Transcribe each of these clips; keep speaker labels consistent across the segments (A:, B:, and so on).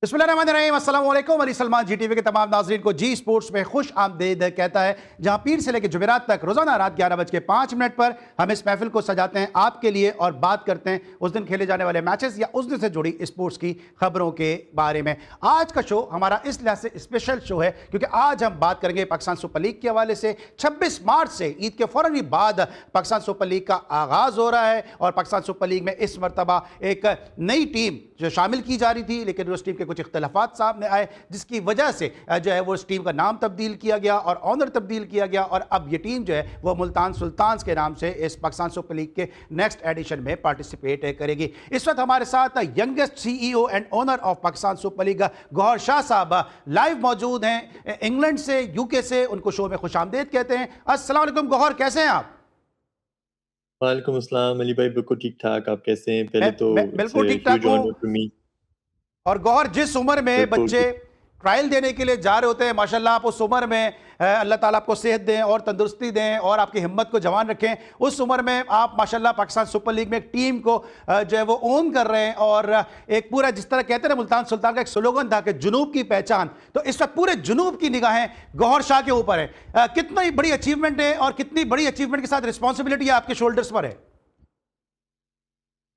A: बिस्मिल्लाहिर्रहमानिर्रहीम, अस्सलाम वालेकुम। अली सलमान जी टीवी के तमाम नाजरीन को जी स्पोर्ट्स में खुश आमदीद कहता है, जहां पीर से लेकर जुमेरात तक रोजाना रात 11:05 पर हम इस महफिल को सजाते हैं आपके लिए और बात करते हैं उस दिन खेले जाने वाले मैचेस या उस दिन से जुड़ी स्पोर्ट्स की खबरों के बारे में। आज का शो हमारा इस लिहाज से स्पेशल शो है क्योंकि आज हम बात करेंगे पाकिस्तान सुपर लीग के हवाले से। 26 मार्च से ईद के फौरन ही बाद पाकिस्तान सुपर लीग का आगाज हो रहा है और पाकिस्तान सुपर लीग में इस मरतबा एक नई टीम जो शामिल की जा रही थी, लेकिन उस टीम के कुछ इख्तलाफात सामने आए जिसकी वजह से जो है वो उस टीम का नाम तब्दील किया गया और ऑनर तब्दील किया गया और अब ये टीम जो है वो मुल्तान सुल्तान्स के नाम से इस पाकिस्तान सुपर लीग के नेक्स्ट एडिशन में पार्टिसिपेट करेगी। इस वक्त हमारे साथ youngest CEO and owner of Pakistan super League Gauhar Shah साहब लाइव मौजूद हैं इंग्लैंड से, यूके से। उनको शो में खुशामदीद कहते हैं। अस्सलाम वालेकुम गौहर, कैसे हैं आप?
B: वालेकुम अस्सलाम अली भाई, बिल्कुल ठीक ठाक। आप कैसे हैं? पहले तो
A: मैं
B: इट्स
A: बिल्कुल
B: अ
A: ठीक ठाक
B: ह्यूज
A: हूँ।
B: Honour to me.
A: और गौहर, जिस उम्र में
B: बिल्कुल
A: बच्चे ट्रायल देने के लिए जा रहे होते हैं, माशाल्लाह आप उस उम्र में अल्लाह ताला आपको सेहत दें और तंदुरुस्ती दें और आपकी हिम्मत को जवान रखें। उस उम्र में आप माशाल्लाह पाकिस्तान सुपर लीग में एक टीम को जो है वो ओन कर रहे हैं और एक पूरा, जिस तरह कहते हैं ना, मुल्तान सुल्तान का एक स्लोगन था कि जुनूब की पहचान, तो इस वक्त पूरे जुनूब की निगाहें गौहर शाह के ऊपर है। कितनी बड़ी अचीवमेंट है और कितनी बड़ी अचीवमेंट के साथ रिस्पॉन्सिबिलिटी आपके शोल्डर्स पर है?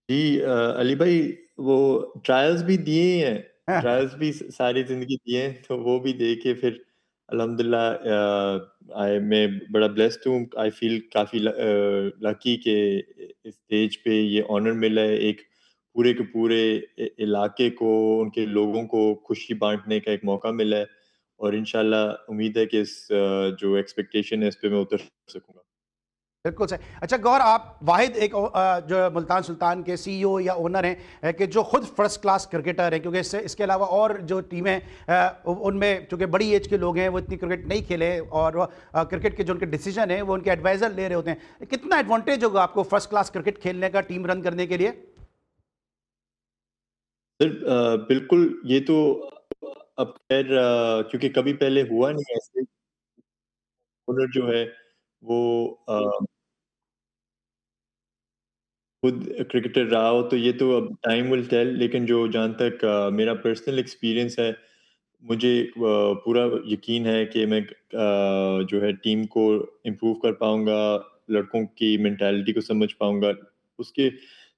B: जी अली भाई, वो ट्रायल्स भी दिए हैं, ट्रायल्स भी सारी जिंदगी दिए हैं, तो वो भी दे के फिर अल्हम्दुलिल्लाह मैं बड़ा ब्लेस्ड हूँ। आई फील काफ़ी लकी के इस स्टेज पे ये ऑनर मिला है, एक पूरे के पूरे इलाके को, उनके लोगों को खुशी बांटने का एक मौका मिला है और इंशाल्लाह उम्मीद है कि इस जो एक्सपेक्टेशन है इस पे मैं उतर सकूंगा।
A: बिल्कुल सही। अच्छा गौर, आप वाहिद एक जो मुल्तान सुल्तान के सीईओ या ओनर हैं कि जो खुद फर्स्ट क्लास क्रिकेटर हैं, क्योंकि इसके अलावा और जो टीमें उनमें चूंकि बड़ी एज के लोग हैं वो इतनी क्रिकेट नहीं खेले और क्रिकेट के जो उनके डिसीजन हैं वो उनके एडवाइज़र ले रहे होते हैं। कितना एडवांटेज होगा आपको फर्स्ट क्लास क्रिकेट खेलने का, टीम रन करने के लिए?
B: सर बिल्कुल, ये तो अब खैर क्योंकि कभी पहले हुआ नहीं ऐसे। ओनर जो है वो खुद क्रिकेटर रहा हो, तो ये तो अब टाइम विल टेल। लेकिन जो जहाँ तक मेरा पर्सनल एक्सपीरियंस है, मुझे पूरा यकीन है कि मैं जो है टीम को इम्प्रूव कर पाऊँगा, लड़कों की मेंटालिटी को समझ पाऊँगा। उसके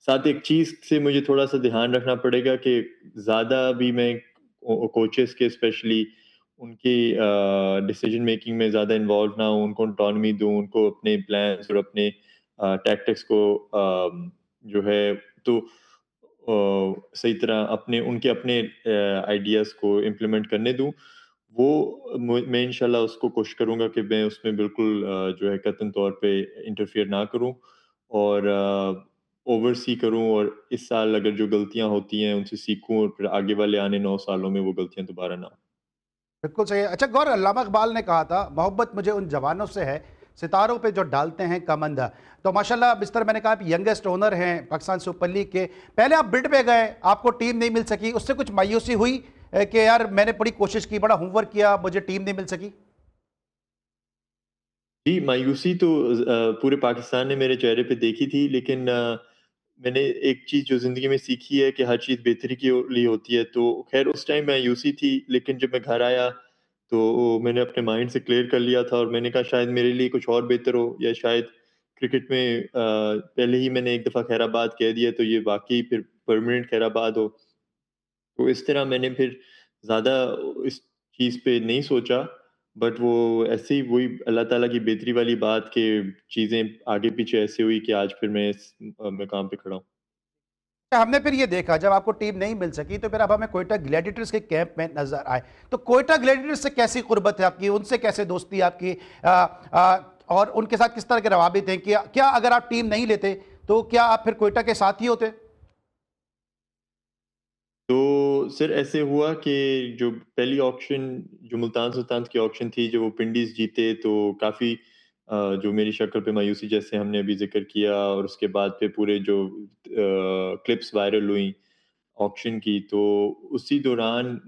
B: साथ एक चीज़ से मुझे थोड़ा-सा ध्यान रखना पड़ेगा कि ज़्यादा भी मैं कोचेस के स्पेशली उनकी डिसीजन मेकिंग में ज़्यादा इन्वॉल्व ना हूँ, उनको ऑटोनॉमी दूँ, उनको अपने प्लान्स और अपने टैक्टिक्स को जो है तो सही तरह अपने उनके अपने आइडियाज़ को इम्प्लीमेंट करने दूँ। वो मैं इंशाल्लाह उसको कोशिश करूँगा कि मैं उसमें बिल्कुल जो है कतई तौर पे इंटरफियर ना करूँ और ओवरसी करूँ और इस साल अगर जो गलतियाँ होती हैं उनसे सीखूँ और फिर आगे वाले आने 9 सालों में वो गलतियाँ दोबारा ना हो।
A: बिल्कुल सही है। अच्छा गौर, अल्लामा इकबाल ने कहा था, मोहब्बत मुझे उन जवानों से है सितारों पे जो डालते हैं कमंद। तो माशाल्लाह बिस्तर, मैंने कहा आप यंगेस्ट ओनर हैं पाकिस्तान सुपर लीग के। पहले आप बिड पे गए, आपको टीम नहीं मिल सकी, उससे कुछ मायूसी हुई कि यार मैंने बड़ी कोशिश की, बड़ा होमवर्क किया, मुझे टीम नहीं मिल सकी?
B: जी, मायूसी तो पूरे पाकिस्तान ने मेरे चेहरे पे देखी थी, लेकिन मैंने एक चीज़ जो ज़िंदगी में सीखी है कि हर चीज़ बेहतरी के लिए होती है। तो ख़ैर उस टाइम मायूसी थी, लेकिन जब मैं घर आया तो मैंने अपने माइंड से क्लियर कर लिया था और मैंने कहा शायद मेरे लिए कुछ और बेहतर हो, या शायद क्रिकेट में पहले ही मैंने एक दफ़ा खैराबाद कह दिया तो ये वाक़ई फिर परमानेंट खैराबाद हो। तो इस तरह मैंने फिर ज़्यादा इस चीज़ पे नहीं सोचा, बट वो ऐसे ही वही अल्लाह ताला की बेहतरी वाली बात कि चीज़ें आगे-पीछे ऐसे हुई कि आज फिर मैं इस मकाम पे खड़ा हूँ।
A: अच्छा, हमने फिर ये देखा जब आपको टीम नहीं मिल सकी तो फिर अब हमें कोयटा ग्लैडिएटर्स के कैंप में नजर आए। तो कोयटा ग्लैडिएटर्स से कैसी कुर्बत है आपकी, उनसे कैसे दोस्ती है आपकी? और उनके साथ किस तरह के रवाबित हैं? क्या क्या अगर आप टीम नहीं लेते तो क्या आप फिर कोयटा के साथ ही होते?
B: तो सर ऐसे हुआ कि जो पहली ऑक्शन जो मुल्तान सुल्तान की ऑक्शन थी, जो वो पिंडीज़ जीते, तो काफ़ी जो मेरी शक्ल पे मायूसी जैसे हमने अभी ज़िक्र किया और उसके बाद पे पूरे जो क्लिप्स वायरल हुई ऑक्शन की, तो उसी दौरान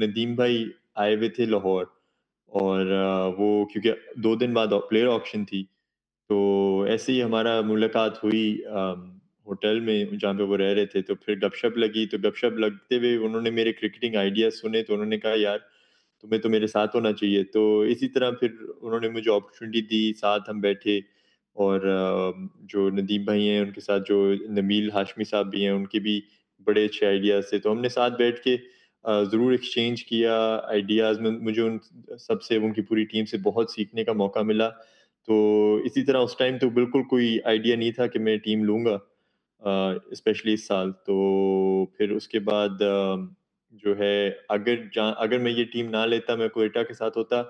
B: नदीम भाई आए हुए थे लाहौर और वो क्योंकि 2 दिन बाद प्लेयर ऑक्शन थी, तो ऐसे ही हमारा मुलाकात हुई। होटल में जहाँ पे वो रह रहे थे, तो फिर गपशप लगी, तो गपशप लगते हुए उन्होंने मेरे क्रिकेटिंग आइडियाज़ सुने, तो उन्होंने कहा, "यार, तुम्हें तो मेरे साथ होना चाहिए।" तो इसी तरह फिर उन्होंने मुझे अपॉर्च्युनिटी दी, साथ हम बैठे और जो नदीम भाई हैं, उनके साथ जो नबील हाशमी साहब भी हैं, उनके भी बड़े अच्छे आइडियाज़ थे। तो हमने साथ बैठ के ज़रूर एक्सचेंज किया आइडियाज़ में, मुझे उन सबसे, उनकी पूरी टीम से बहुत सीखने का मौका मिला। तो इसी तरह उस टाइम तो बिल्कुल कोई आइडिया नहीं था कि मैं टीम लूँगा, स्पेशली इस साल। तो फिर उसके बाद जो है, अगर मैं ये टीम ना लेता, मैं क्वेटा के साथ होता,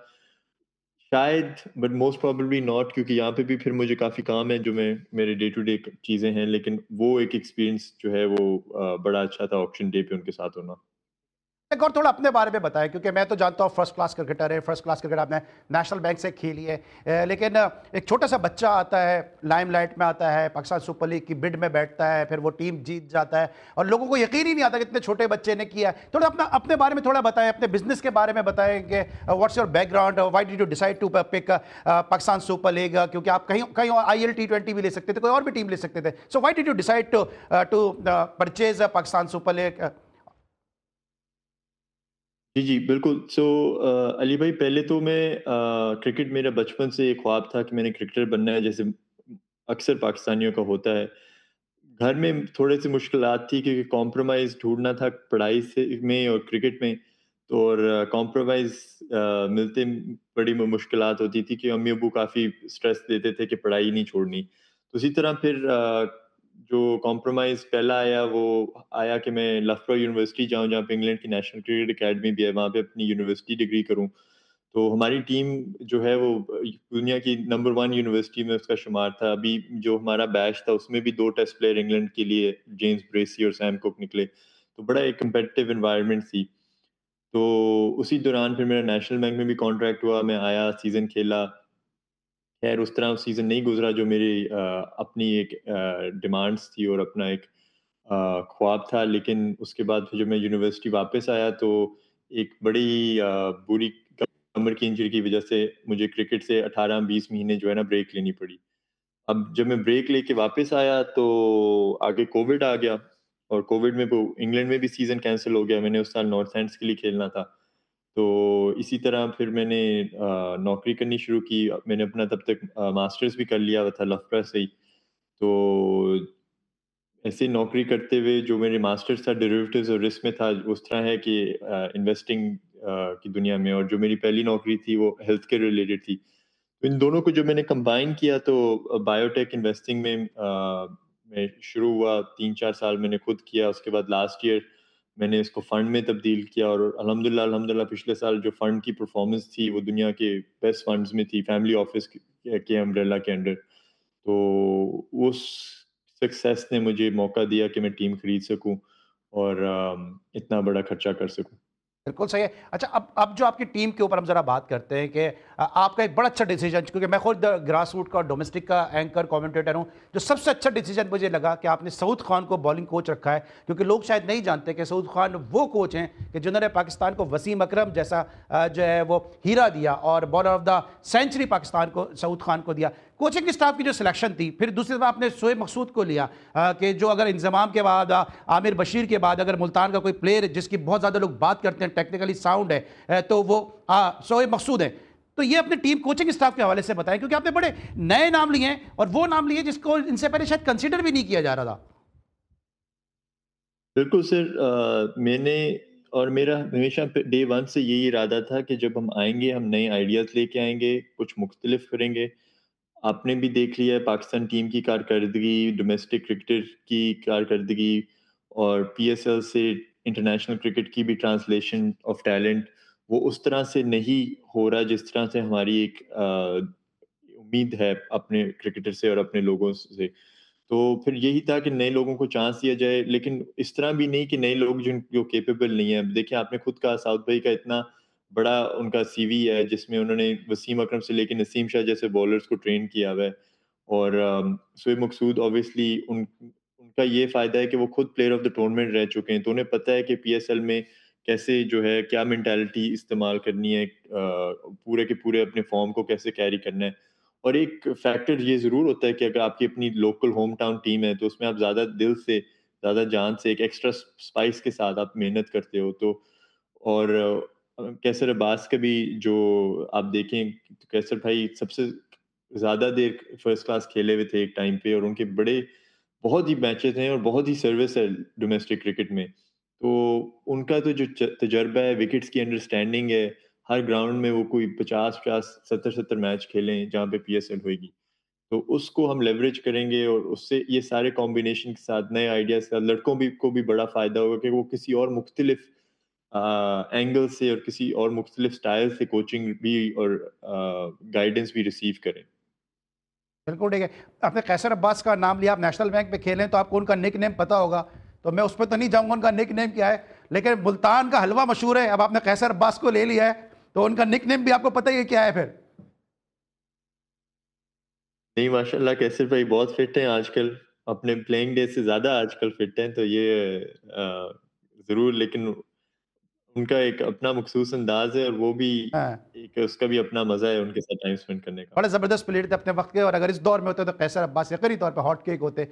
B: शायद, बट मोस्ट प्रोबेबली नॉट, क्योंकि यहाँ पे भी फिर मुझे काफ़ी काम है जो मैं मेरे डे टू डे चीज़ें हैं, लेकिन वो एक एक्सपीरियंस जो है वो बड़ा अच्छा था ऑक्शन डे पे उनके साथ होना।
A: एक और थोड़ा अपने बारे में बताएं, क्योंकि मैं तो जानता हूँ फर्स्ट क्लास क्रिकेटर है, फर्स्ट क्लास क्रिकेट आपने नेशनल बैंक से खेली है। लेकिन एक छोटा सा बच्चा आता है, लाइमलाइट में आता है, पाकिस्तान सुपर लीग की बिड में बैठता है, फिर वो टीम जीत जाता है और लोगों को यकीन ही नहीं आता कि इतने छोटे बच्चे ने किया है। थोड़ा अपना अपने बारे में थोड़ा बताएं, अपने बिजनेस के बारे में बताएं कि what's your background, why did you decide to pick Pakistan super League, क्योंकि आप कहीं कहीं IL T20 भी ले सकते थे, कोई और भी टीम ले सकते थे। So why did you decide to purchase Pakistan super league?
B: जी, जी, बिल्कुल। अली भाई, पहले तो मैं क्रिकेट, मेरा बचपन से एक ख्वाब था कि मैंने क्रिकेटर बनना है, जैसे अक्सर पाकिस्तानियों का होता है। घर में थोड़ी-सी मुश्किलात थी क्योंकि कॉम्प्रोमाइज़ ढूँढना था पढ़ाई से में और क्रिकेट में। तो और कॉम्प्रोमाइज़ मिलते बड़ी मुश्किलात होती थी कि अम्मी-अब्बू काफ़ी स्ट्रेस देते थे कि पढ़ाई नहीं छोड़नी। तो उसी तरह फिर जो कॉम्प्रोमाइज़ पहला आया, वो आया कि मैं लफ्टो यूनिवर्सिटी जाऊँ, जहाँ पे इंग्लैंड की नेशनल क्रिकेट अकेडमी भी है, वहाँ पे अपनी यूनिवर्सिटी डिग्री करूँ। तो हमारी टीम जो है वो दुनिया की नंबर 1 यूनिवर्सिटी में उसका शुमार था। अभी जो हमारा बैच था उसमें भी 2 टेस्ट प्लेयर इंग्लैंड के लिए, जेम्स ब्रेसी और सैम कुक निकले। तो बड़ा एक कॉम्पिटिटिव एनवायरनमेंट थी। तो उसी दौरान फिर मेरा नेशनल बैंक में भी कॉन्ट्रैक्ट हुआ, मैं आया, सीज़न खेला। ख़ैर उस तरह सीज़न नहीं गुज़रा जो मेरी अपनी एक डिमांड्स थी और अपना एक ख्वाब था। लेकिन उसके बाद फिर जब मैं यूनिवर्सिटी वापस आया, तो एक बड़ी बुरी कमर की इंजरी की वज़ह से मुझे क्रिकेट से 18-20 महीने जो है ना ब्रेक लेनी पड़ी। अब जब मैं ब्रेक लेके वापस आया, तो आगे कोविड आ गया और कोविड में वो इंग्लैंड में भी सीज़न कैंसल हो गया। मैंने उस साल नॉर्थ एंड्स के लिए खेलना था। तो इसी तरह फिर मैंने नौकरी करनी शुरू की। मैंने अपना तब तक मास्टर्स भी कर लिया हुआ था लफ्रा से ही। तो ऐसे नौकरी करते हुए जो मेरे मास्टर्स था डेरिवेटिव्स और रिस्क में था, उस तरह है कि इन्वेस्टिंग की दुनिया में, और जो मेरी पहली नौकरी थी वो हेल्थ केयर रिलेटेड थी। तो इन दोनों को जब मैंने कंबाइन किया, तो बायोटेक इन्वेस्टिंग में मैं शुरू हुआ। 3-4 साल मैंने खुद किया। उसके बाद लास्ट ईयर मैंने इसको फंड में तब्दील किया, और अल्हम्दुलिल्लाह अल्हम्दुलिल्लाह पिछले साल जो फंड की परफॉर्मेंस थी वो दुनिया के बेस्ट फंड्स में थी, फैमिली ऑफिस के अम्ब्रेला के अंडर। तो उस सक्सेस ने मुझे मौका दिया कि मैं टीम खरीद सकूं और इतना बड़ा खर्चा कर सकूं।
A: बिल्कुल सही है। अच्छा, अब जो आपकी टीम के ऊपर हम ज़रा बात करते हैं कि आपका एक बड़ा अच्छा डिसीजन, क्योंकि मैं खुद ग्रास रूट का और डोमेस्टिक का एंकर कमेंटेटर हूं, जो सबसे अच्छा डिसीजन मुझे लगा कि आपने सऊद खान को बॉलिंग कोच रखा है। क्योंकि लोग शायद नहीं जानते कि सऊद खान वो कोच हैं कि जिन्होंने पाकिस्तान को वसीम अकरम जैसा जो है वो हीरा दिया, और bowler of the century Pakistan को सऊद खान को दिया। कोचिंग स्टाफ की जो सिलेक्शन थी, फिर दूसरी तरफ आपने शोएब मकसूद को लिया, कि जो अगर इंजमाम के बाद आमिर बशीर के बाद अगर मुल्तान का कोई प्लेयर जिसकी बहुत ज़्यादा लोग बात करते हैं, टेक्निकली साउंड है, तो वो शोएब मकसूद है। तो ये अपने टीम कोचिंग स्टाफ के हवाले से बताएं, क्योंकि आपने बड़े नए नाम लिए हैं और वो नाम लिए जिसको इनसे पहले शायद कंसीडर भी नहीं किया जा रहा था।
B: बिल्कुल सर, मैंने और मेरा हमेशा डे वन से यही इरादा था कि जब हम आएंगे, हम नए आइडियाज़ लेके आएंगे, कुछ मुख्तलिफ करेंगे। आपने भी देख लिया है पाकिस्तान टीम की कारकर्दगी, डोमेस्टिक क्रिकेट की कारकर्दगी, और PSL से इंटरनेशनल क्रिकेट की भी ट्रांसलेशन ऑफ टैलेंट, वो उस तरह से नहीं हो रहा जिस तरह से हमारी एक उम्मीद है अपने क्रिकेटर से और अपने लोगों से। तो फिर यही था कि नए लोगों को चांस दिया जाए, लेकिन इस तरह भी नहीं कि नए लोग जो कैपेबल नहीं है। देखिए, आपने खुद कहा साउथ भाई का इतना बड़ा उनका सीवी है, जिसमें उन्होंने वसीम अकरम से लेके नसीम शाह जैसे बॉलर्स को ट्रेन किया हुआ है। और शोएब मकसूद ऑब्वियसली उनका ये फ़ायदा है कि वो खुद प्लेयर ऑफ द टूर्नामेंट रह चुके हैं, तो उन्हें पता है कि PSL में कैसे जो है क्या मेंटालिटी इस्तेमाल करनी है, पूरे के पूरे अपने फ़ॉर्म को कैसे कैरी करना है। और एक फैक्टर ये ज़रूर होता है कि अगर आपकी अपनी लोकल होम टाउन टीम है, तो उसमें आप ज़्यादा दिल से, ज़्यादा जान से, एक एक्स्ट्रा स्पाइस के साथ आप मेहनत करते हो। तो और कैसर अब्बास का भी जो आप देखें, तो कैसर भाई सबसे ज़्यादा देर फर्स्ट क्लास खेले हुए थे एक टाइम पे, और उनके बड़े बहुत ही मैचेस हैं और बहुत ही सर्विस है डोमेस्टिक क्रिकेट में। तो उनका तो जो तजर्बा है, विकेट्स की अंडरस्टैंडिंग है, हर ग्राउंड में वो कोई 50-50, 70-70 मैच खेले हैं जहाँ पे पीएसएल होएगी। तो उसको हम लेवरेज करेंगे, और उससे ये सारे कॉम्बिनेशन के साथ, नए आइडियाज़ के साथ लड़कों भी को भी बड़ा फ़ायदा होगा कि वो किसी और मुख्तलिफ एंगल से और किसी और मुख्तलिफ स्टाइल से कोचिंग भी और गाइडेंस भी रिसीव करें।
A: बिल्कुल ठीक है। आपने कैसर अब्बास का नाम लिया, आप नेशनल बैंक में खेले हैं तो आपको उनका निक नेम पता होगा, तो मैं उस पर तो नहीं जाऊंगा उनका निक नेम क्या है, लेकिन मुल्तान का हलवा मशहूर है। अब आपने कैसर अब्बास को ले लिया है तो उनका निक नेम भी आपको पता ही है क्या है फिर।
B: नहीं, माशाल्लाह कैसर भाई बहुत फिट हैं आजकल, अपने प्लेइंग डेज़ से ज़्यादा आजकल फिट हैं, तो ये ज़रूर, लेकिन उनका एक अपना मखसूस अंदाज़ है, और वो भी
A: हाँ,
B: एक उसका भी अपना मज़ा है उनके साथ टाइम स्पेंड करने का।
A: बड़े ज़बरदस्त प्लेयर थे अपने वक्त के, और अगर इस दौर में होते तो कैसर अब्बास यकीनी तौर पर हॉट केक होते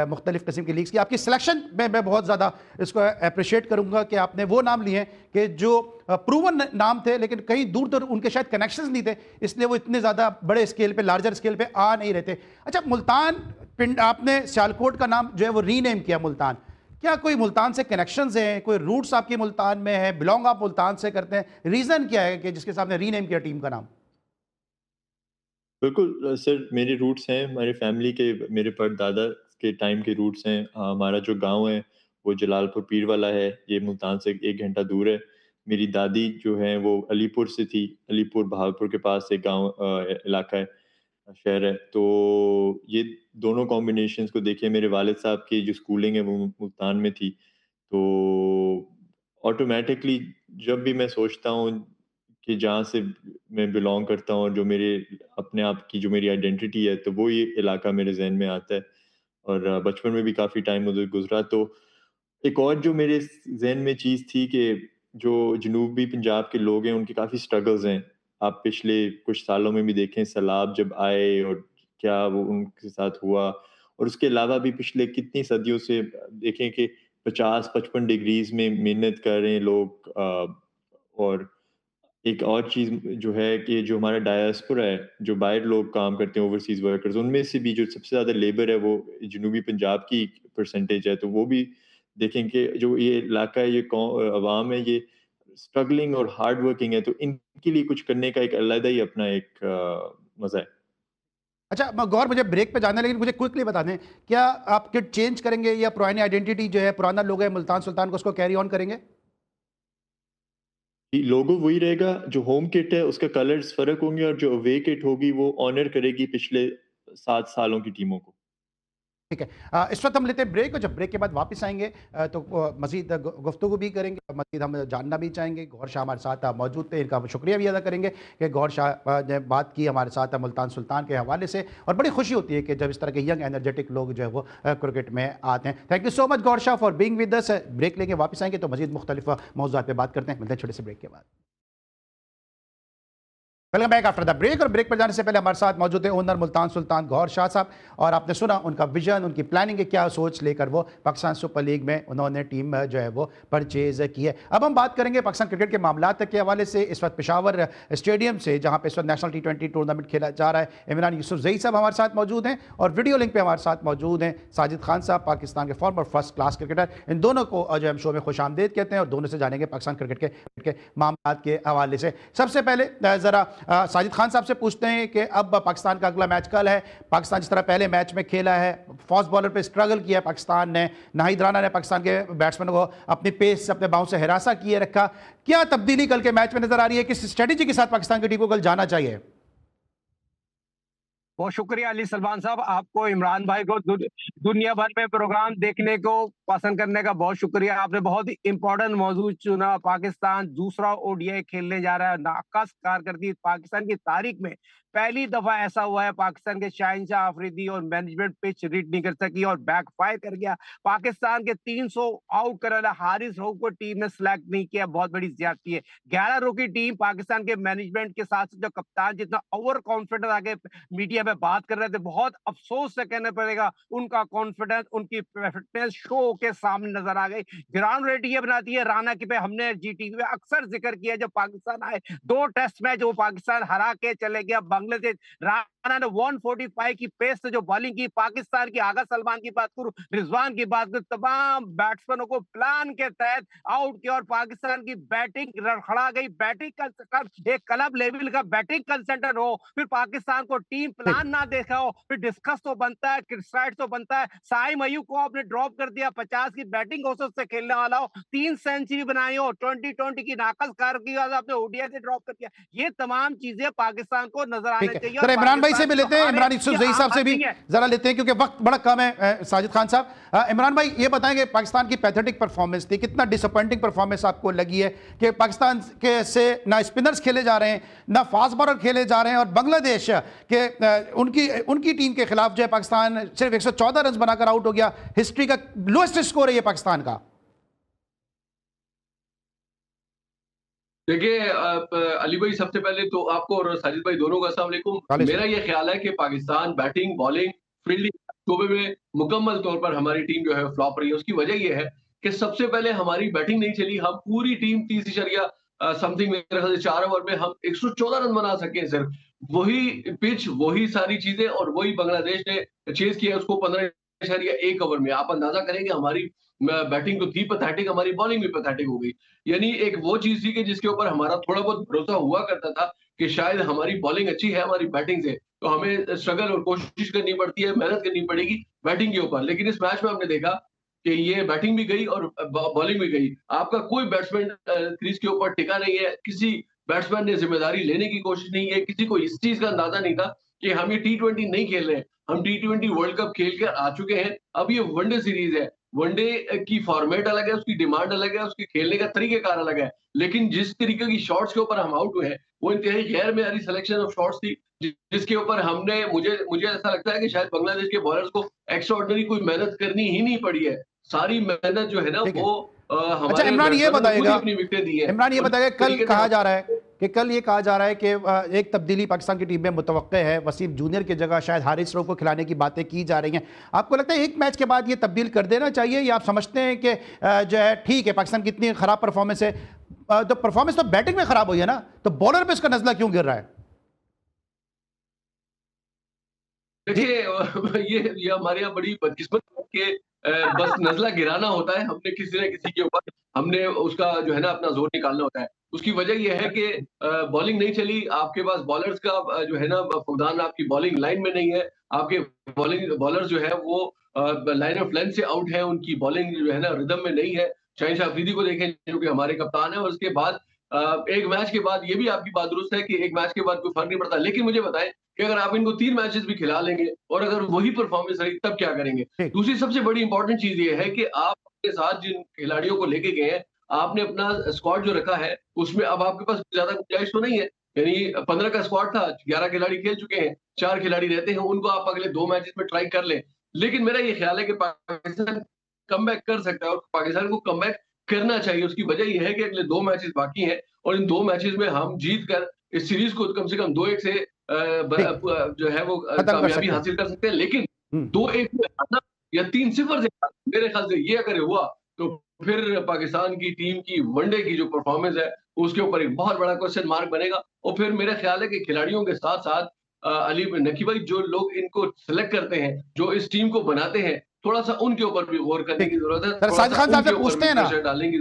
A: मुख्तलिफ किस्म की लीग्स की। आपकी सिलेक्शन में मैं बहुत ज़्यादा इसको अप्रिशिएट करूंगा कि आपने वो नाम लिए हैं कि जो प्रूवन नाम थे, लेकिन कहीं दूर दूर उनके शायद कनेक्शंस नहीं थे, इसलिए वो इतने ज़्यादा बड़े स्केल पे, लार्जर स्केल पे आ नहीं रहे थे। अच्छा, मुल्तान पिंड, आपने सियालकोट का नाम जो है वो रीनेम किया मुल्तान, क्या कोई मुल्तान से कनेक्शंस हैं, कोई रूट्स आपकी मुल्तान में है, बिलोंग आप मुल्तान से करते हैं, रीज़न क्या है कि जिसके सामने रीनेम किया टीम का नाम?
B: बिल्कुल सर, मेरे रूट्स हैं, हमारी फैमिली के, मेरे परदादा के टाइम के रूट्स हैं। हमारा जो गाँव है, वो जलालपुर पीरवाला है, ये मुल्तान से 1 घंटा दूर है। मेरी दादी जो हैं, वो अलीपुर से थी, अलीपुर बहावलपुर के पास एक गाँव इलाका है, शहर है। तो ये दोनों कॉम्बिनेशंस को देखिए, मेरे वालिद साहब की जो स्कूलिंग है, वो मुल्तान में थी। तो ऑटोमैटिकली जब भी मैं सोचता हूँ कि जहाँ से मैं बिलॉन्ग करता हूँ और जो मेरे अपने आप की जो मेरी आइडेंटिटी है, तो वो ये इलाका मेरे ज़हन में आता है। और बचपन में भी काफ़ी टाइम उधर गुज़रा। तो एक और जो मेरे ज़हन में चीज़ थी कि जो जनूबी पंजाब के लोग हैं, उनके काफ़ी स्ट्रगल्स हैं। आप पिछले कुछ सालों में भी देखें, सैलाब जब आए और क्या वो उनके साथ हुआ, और उसके अलावा भी पिछले कितनी सदियों से देखें कि 50-55 डिग्रीज़ में मेहनत कर रहे हैं लोग। और एक और चीज़ जो है कि जो हमारा डायस्पोरा है, जो बाहर लोग काम करते हैं, ओवरसीज़ वर्कर्स, उनमें से भी जो सबसे ज़्यादा लेबर है, वो जनूबी पंजाब की परसेंटेज है। तो वो भी देखें कि जो ये इलाका है, ये अवाम है, ये स्ट्रगलिंग और हार्ड वर्किंग है, तो इनके लिए कुछ करने का एक अलग ही अपना एक मज़ा है।
A: अच्छा, गौर, मुझे ब्रेक पे जाना है, लेकिन मुझे क्विकली बता दें, क्या आप किट चेंज करेंगे या पुरानी आइडेंटिटी जो है, पुराना लोगो है मुल्तान सुल्तान को, उसको कैरी ऑन करेंगे?
B: लोगो वही रहेगा, जो होम किट है उसका कलर्स फ़र्क होंगे, और जो अवे किट होगी वो ऑनर करेगी पिछले 7 सालों की टीमों को।
A: ठीक है। इस वक्त हम लेते हैं ब्रेक, और जब ब्रेक के बाद वापस आएंगे तो मजीद गुफ्तगू भी करेंगे, मजीद हम जानना भी चाहेंगे। गौर शाह हमारे साथ मौजूद थे, इनका शुक्रिया भी अदा करेंगे कि गौर शाह ने बात की हमारे साथ मुल्तान सुल्तान के हवाले से, और बड़ी खुशी होती है कि जब इस तरह के यंग एनर्जेटिक लोग जो है वो क्रिकेट में आते हैं। Thank you so much Gaur Shah for being with us. Break लेके वापस आएंगे तो मजीद मुख्तलिफ मौज़ूआत पर बात करते हैं। मिलते हैं छोटे से ब्रेक के बाद। Welcome back after the break. और ब्रेक पर जाने से पहले हमारे साथ मौजूद है ओनर मुल्तान सुल्तान गौर शाह साहब, और आपने सुना उनका विजन, उनकी प्लानिंग है, क्या सोच लेकर वो पाकिस्तान सुपर लीग में उन्होंने टीम जो है वो परचेज की है। अब हम बात करेंगे पाकिस्तान क्रिकेट के मामला के हवाले से। इस वक्त पेशावर स्टेडियम से, जहाँ पे इस वक्त नेशनल T20 टूर्नामेंट खेला जा रहा है, इमरान यूसुफजई साहब हमारे साथ मौजूद हैं, और वीडियो लिंक पर हमारे साथ मौजूद हैं साजिद खान साहब, पाकिस्तान के फॉर्मर फर्स्ट क्लास क्रिकेटर। इन दोनों को जो हम शो में खुश आमदेद कहते हैं, और दोनों से जानेंगे पाकिस्तान क्रिकेट के मामला के हवाले से। सबसे पहले ज़रा साजिद खान साहब से पूछते हैं कि अब पाकिस्तान का अगला मैच कल है। पाकिस्तान जिस तरह पहले मैच में खेला है, फास्ट बॉलर पे स्ट्रगल किया है पाकिस्तान ने, नाहिद राना ने पाकिस्तान के बैट्समैन को अपनी पेस से, अपने बाउंस से हिरासा किए रखा, क्या तब्दीली कल के मैच में नजर आ रही है? किस स्ट्रेटेजी के साथ पाकिस्तान की टीम को कल जाना चाहिए?
C: बहुत शुक्रिया अली सलमान साहब, आपको इमरान भाई को दुनिया भर में प्रोग्राम देखने को पसंद करने का बहुत शुक्रिया। आपने बहुत ही इंपॉर्टेंट मौजूद चुना। पाकिस्तान दूसरा ओडीआई खेलने जा रहा है। नाकस कारकर्दगी पाकिस्तान की तारीख में पहली दफा ऐसा हुआ है। पाकिस्तान के शाहिनशाह अफरीदी और मैनेजमेंट पिच रीड नहीं कर सकी और बैकफायर कर गया। पाकिस्तान के 300 आउट करने वाला हारिस रऊफ को टीम ने सिलेक्ट नहीं किया, बहुत बड़ी ज्यादती है। 11 रो की टीम पाकिस्तान के मैनेजमेंट के साथ जो कप्तान जितना ओवर कॉन्फिडेंस आगे मीडिया में बात कर रहे थे, बहुत अफसोस से कहना पड़ेगा उनका कॉन्फिडेंस, उनकी फिटनेस शो के सामने नजर आ गई। ग्राउंड रेटी ये बनाती है राना की पे हमने जीटीवी में अक्सर जिक्र किया, जब पाकिस्तान आए 2 टेस्ट मैच वो पाकिस्तान हरा के चले गया बांग्लादेश। राना ने 145 की पेस से जो बॉलिंग की, पाकिस्तान की आगा सलमान की बात करूं, रिजवान की बात करूं, तमाम बैट्समैनों को प्लान के तहत आउट किया और पाकिस्तान की बैटिंग लड़खड़ा गई। बैटिंग का एक क्लब लेवल का बैटिंग कंसल्टेंट हो, फिर पाकिस्तान को टीम प्लान ना देखा हो, फिर डिस्कस तो बनता है, क्रिटिसाइज तो बनता है। साइम अयूब को आपने ड्रॉप कर दिया, 50 की बैटिंग औसत से खेलने वाला हो, 3 सेंचुरी बनाई हो, 2020 की नाकस कारगी आपने ओडीआई से ड्रॉप कर दिया। ये तमाम चीजें पाकिस्तान को नजर आने चाहिए।
A: जरा इमरान भाई से भी लेते हैं, इमरान यूसुफ जही साहब से भी जरा लेते हैं क्योंकि वक्त बड़ा कम है। साजिद खान साहब, इमरान भाई ये बताएंगे पाकिस्तान की पैथेटिक परफॉर्मेंस थी, कितना डिसअपॉइंटिंग परफॉर्मेंस आपको लगी है कि पाकिस्तान के से ना स्पिनर्स खेले जा रहे हैं, ना फास्ट बॉलर खेले जा रहे हैं, और बांग्लादेश के उनकी टीम के खिलाफ जो है पाकिस्तान सिर्फ 114 रन बनाकर आउट हो गया। हिस्ट्री का लोएस्ट स्कोर है ये पाकिस्तान का।
D: देखिए अली भाई, सबसे पहले तो आपको और साजिद भाई दोनों का अस्सलाम वालेकुम। मेरा ये ख्याल है कि पाकिस्तान बैटिंग, बॉलिंग, फील्डिंग शोबे में मुकम्मल तौर पर हमारी टीम जो है फ्लॉप रही है। उसकी वजह यह है कि सबसे पहले हमारी बैटिंग नहीं चली। हम पूरी टीम 30 समथिंग मेरे ख्याल से 4 ओवर में हम 114 रन बना सके। सिर्फ वही पिच, वही सारी चीजें, और वही बांग्लादेश ने चेज किया उसको 15.1 ओवर में। आप अंदाजा करेंगे हमारी बैटिंग तो थी पैथेटिक, हमारी बॉलिंग भी पैथेटिक हो गई। यानी एक वो चीज थी कि जिसके ऊपर हमारा थोड़ा बहुत भरोसा हुआ करता था कि शायद हमारी बॉलिंग अच्छी है हमारी बैटिंग से, तो हमें स्ट्रगल और कोशिश करनी पड़ती है, मेहनत करनी पड़ेगी बैटिंग के ऊपर। लेकिन इस मैच में हमने देखा कि ये बैटिंग भी गई और बॉलिंग भी गई। आपका कोई बैट्समैन क्रीज के ऊपर टिका नहीं है, किसी बैट्समैन ने जिम्मेदारी लेने की कोशिश नहीं है, किसी को इस चीज का अंदाजा नहीं था कि हम ये T20 नहीं खेल रहे हैं, हम T20 वर्ल्ड कप खेल कर आ चुके हैं। अब ये वनडे सीरीज है, वनडे की फॉर्मेट अलग है, उसकी डिमांड अलग है, उसके खेलने का तरीकेकार अलग है। लेकिन जिस तरीके की शॉट्स के ऊपर हम आउट हुए हैं वो इंतहाई गैर मेयारी सिलेक्शन ऑफ शॉट्स थी, जिसके ऊपर हमने मुझे ऐसा लगता है कि शायद बांग्लादेश के बॉलर्स को एक्स्ट्राऑर्डिनरी कोई मेहनत करनी ही नहीं पड़ी है। सारी मेहनत जो है ना वो
A: अच्छा इमरान ये बताएगा, इमरान ये बताएगा कल कहा जा रहा है कि एक तब्दीली पाकिस्तान की टीम में मुतवक्के है, वसीम जूनियर की जगह शायद हारिस रऊफ को खिलाने की बातें की जा रही हैं। आपको लगता है एक मैच के बाद ये तब्दील कर देना चाहिए, या आप समझते हैं कि जो है ठीक है पाकिस्तान की इतनी खराब परफॉर्मेंस है, तो परफॉर्मेंस तो बैटिंग में खराब हुई है ना, तो बॉलर पे इसका नजला क्यों गिर रहा है?
D: देखिए ये हमारे यहाँ बड़ी बदकिस्मत के बस नजला गिराना होता है, हमने किसी न किसी के ऊपर हमने उसका जो है ना अपना जोर निकालना होता है। उसकी वजह यह है कि बॉलिंग नहीं चली, आपके पास बॉलर्स का जो है ना फुकदान आपकी बॉलिंग लाइन में नहीं है, आपके बॉलर्स जो है वो लाइन ऑफ लेंथ से आउट है, उनकी बॉलिंग जो है ना रिदम में नहीं है। शाहिनशाह अफरीदी को देखें जो कि हमारे कप्तान है, और उसके बाद एक मैच के बाद, ये भी आपकी बात दुरुस्त है कि एक मैच के बाद कोई फर्क नहीं पड़ता, लेकिन मुझे बताएं कि अगर आप इनको 3 मैचेस भी खिला लेंगे और अगर वही परफॉर्मेंस रही तब क्या करेंगे। दूसरी सबसे बड़ी इंपॉर्टेंट चीज ये है कि आप अपने साथ जिन खिलाड़ियों को लेके गए हैं, आपने अपना स्क्वाड जो रखा है उसमें अब आपके पास ज्यादा गुंजाइश तो नहीं है। यानी 15 का स्क्वाड था, 11 खिलाड़ी खेल चुके हैं, 4 खिलाड़ी रहते हैं, उनको आप अगले 2 मैचेस में ट्राई कर लें। लेकिन मेरा ये ख्याल है कि पाकिस्तान कमबैक कर सकता है और पाकिस्तान को कमबैक करना चाहिए। उसकी वजह यह है कि अगले 2 मैचेस बाकी हैं और इन 2 मैचेस में हम जीत कर इस सीरीज को कम से कम 2-1 से जो है वो कामयाबी हासिल कर सकते हैं। लेकिन 2-1 में हारना या 3-0 से मेरे ख्याल से ये अगर हुआ तो फिर पाकिस्तान की टीम की वनडे की जो परफॉर्मेंस है उसके ऊपर एक बहुत बड़ा क्वेश्चन मार्क बनेगा। और फिर मेरा ख्याल है कि खिलाड़ियों के साथ साथ अली नकी भाई, जो लोग इनको सिलेक्ट करते हैं, जो इस टीम को बनाते हैं, थोड़ा सा उनके ऊपर भी गौर करने की जरूरत है।
A: साजिद खान साहब से पूछते हैं ना,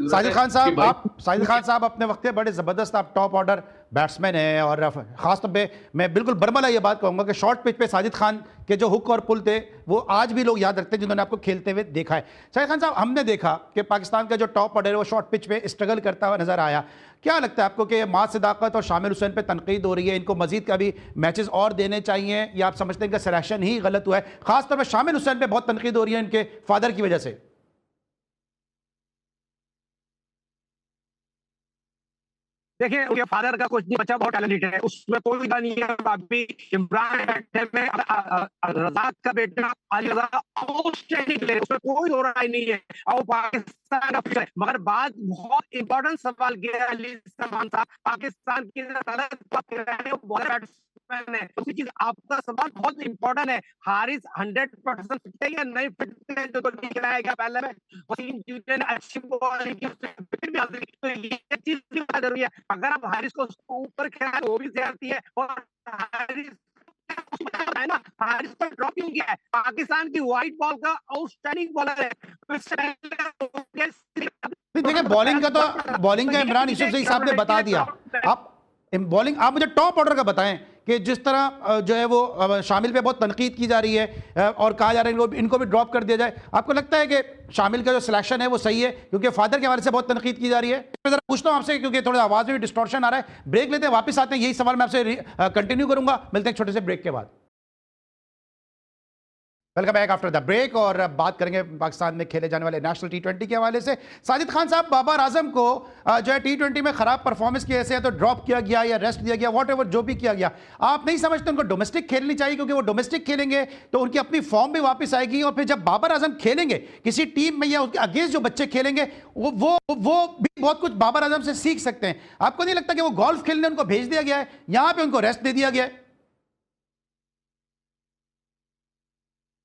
A: साजिद खान साहब अपने वक्त बड़े जबरदस्त आप टॉप ऑर्डर बैट्समैन है, और ख़ासतौर पे मैं बिल्कुल बरमला ये बात कहूँगा कि शॉर्ट पिच पे साजिद खान के जो हुक और पुल थे वो आज भी लोग याद रखते हैं जिन्होंने आपको खेलते हुए देखा है। साजिद खान साहब, हमने देखा कि पाकिस्तान का जो टॉप ऑर्डर है वो शॉर्ट पिच पे स्ट्रगल करता हुआ नजर आया। क्या लगता है आपको कि माद सदाकत और शामिल हुसैन पे तनकीद हो रही है, इनको मजीद कभी मैचेस और देने चाहिए, या आप समझते हैं कि सिलेक्शन ही गलत हुआ है? खासतौर पर शामिल हुसैन पे बहुत तनकीद हो रही है इनके फादर की वजह से।
C: देखिए, उनके फादर का कुछ नहीं, बच्चा बहुत टैलेंटेड है, उसमें कोई बात नहीं है। अभी इमरान में रज़ाक का बेटा अली रज़ा आउटस्टैंडिंग प्लेयर है, उसमें कोई दो राय नहीं है, और पाकिस्तान का फ्यूचर है। मगर बात बहुत इंपॉर्टेंट सवाल किया है अली सलमान साहब, पाकिस्तान की बैट्समैन है, दूसरी चीज आपका सवाल बहुत इंपॉर्टेंट है, हारिस 100% फिट है या नहीं फिट है, जो तो नहीं खिलाएगा पहले में वसीम जूनियर ने अच्छी बॉलिंग की, फिर भी हासिल की, तो ये चीज भी बहुत जरूरी है। अगर आप हारिस को ऊपर खिलाए वो भी ज्यादती है, और हारिस है ना, हारिस पर ड्रॉप क्यों किया है? पाकिस्तान की व्हाइट बॉल का आउटस्टैंडिंग बॉलर है।
A: देखिए, बॉलिंग का इमरान यूसुफ सही साहब ने बता दिया। आप बॉलिंग, आप मुझे टॉप ऑर्डर का बताएं कि जिस तरह जो है वो शामिल पे बहुत तनकीद की जा रही है और कहा जा रहा है इनको भी ड्रॉप कर दिया जाए, आपको लगता है कि शामिल का जो सिलेक्शन है वो सही है? क्योंकि फादर के हवाले से बहुत तनकीद की जा रही है। मैं जरा पूछता हूं आपसे, क्योंकि थोड़ा आवाज में भी डिस्टॉर्शन आ रहा है। ब्रेक लेते हैं, वापस आते हैं, यही सवाल मैं आपसे कंटिन्यू करूंगा। मिलते हैं एक छोटे से ब्रेक के बाद। Welcome back after the break, और अब बात करेंगे पाकिस्तान में खेले जाने वाले नेशनल टी20 के हवाले से। साजिद खान साहब, बाबर आजम को जो है टी20 में खराब परफॉर्मेंस की वजह से तो ड्रॉप किया गया या रेस्ट दिया गया, वॉट एवर जो भी किया गया, आप नहीं समझते उनको डोमेस्टिक खेलनी चाहिए? क्योंकि वो डोमेस्टिक खेलेंगे तो उनकी अपनी फॉर्म भी वापस आएगी, और फिर जब बाबर आजम खेलेंगे किसी टीम में या उसके अगेंस्ट जो बच्चे खेलेंगे वो भी बहुत कुछ बाबर आजम से सीख सकते हैं। आपको नहीं लगता कि वो गोल्फ खेलने उनको भेज दिया गया है, यहां पर उनको रेस्ट दे दिया गया है?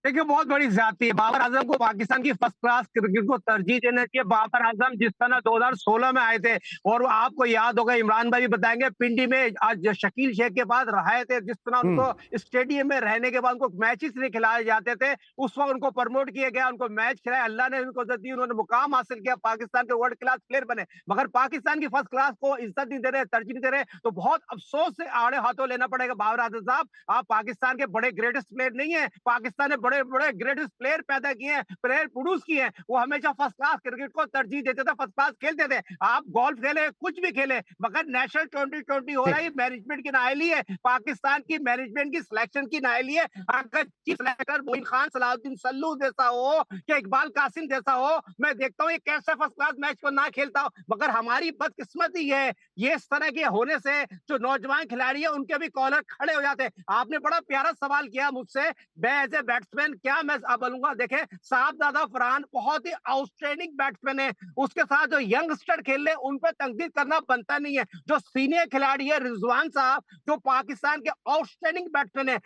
C: देखिए, बहुत बड़ी ज्यादती है। बाबर आजम को पाकिस्तान की फर्स्ट क्लास क्रिकेट को तरजीह देना चाहिए। बाबर आजम जिस तरह 2016 में आए थे, और वो आपको याद होगा, इमरान भाई भी बताएंगे, पिंडी में आज शकील शेख के पास रहे थे, जिस तरह उनको स्टेडियम में रहने के बाद उनको मैचेस नहीं खिलाए जाते थे, उस वक्त उनको प्रमोट किया गया, उनको मैच खिलाया, अल्लाह ने उनको इज्जत दी, उन्होंने मुकाम हासिल किया, पाकिस्तान के वर्ल्ड क्लास प्लेयर बने। मगर पाकिस्तान की फर्स्ट क्लास को इज्जत नहीं दे रहे, तरजीह नहीं दे रहे, तो बहुत अफसोस से आड़े हाथों लेना पड़ेगा। बाबर आजम साहब, आप पाकिस्तान के बड़े ग्रेटेस्ट प्लेयर नहीं है, पाकिस्तान ने बड़े बड़े ग्रेटेस्ट प्लेयर पैदा किए हैं, प्लेयर प्रोड्यूस किए हैं, वो हमेशा फर्स्ट क्लास क्रिकेट को तरजीह देते थे, फर्स्ट क्लास खेलते थे। आप गोल्फ खेले, कुछ भी खेले, मगर नेशनल 2020 हो रहा है, मैनेजमेंट की नाअहली है, पाकिस्तान की मैनेजमेंट की सिलेक्शन की नाअहली है। अगर चीफ सिलेक्टर मोइन खान सलाउद्दीन सल्लू जैसा हो या इकबाल कासिम जैसा हो, मैं देखता हूँ ये कैसे फर्स्ट क्लास मैच को ना खेलता हो। मगर हमारी बदकिस्मती है, ये इस तरह के होने से जो नौजवान खिलाड़ी है उनके भी कॉलर खड़े हो जाते हैं। आपने बड़ा प्यारा सवाल किया मुझसे, मैं एज ए बैट्समैन क्या मैं बोलूंगा, देखें, साहबजादा फरहान बहुत ही आउटस्टैंडिंग बैट्समैन है, उसके साथ जो यंगस्टर खेल रहे उन पर तंकीद करना बनता नहीं है। जो सीनियर खिलाड़ी है रिजवान साहब, जो पाकिस्तान के आउटस्टैंडिंग बैट्समैन है।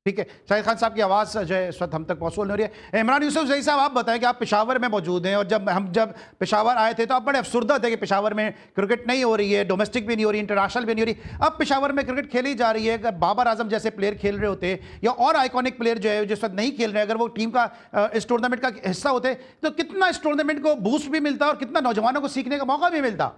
A: ठीक है, शाहिद खान साहब की आवाज़ जो है इस वक्त हम तक मौसूल नहीं हो रही है। इमरान यूसुफ जही साहब, आप बताएं कि आप पेशावर में मौजूद हैं, और जब पेशावर आए थे तो आप बड़े अफसुर्दा थे कि पेशावर में क्रिकेट नहीं हो रही है, डोमेस्टिक भी नहीं हो रही, इंटरनेशनल भी नहीं हो रही। अब पेशावर में क्रिकेट खेली जा रही है। अगर बाबर आजम जैसे प्लेयर खेल रहे होते या और आइकॉनिक प्लेयर जो है जिस वक्त नहीं खेल रहे, अगर वो टीम का इस टूर्नामेंट का हिस्सा होते तो कितना इस टूर्नामेंट को बूस्ट भी मिलता और कितना नौजवानों को सीखने का मौका भी मिलता।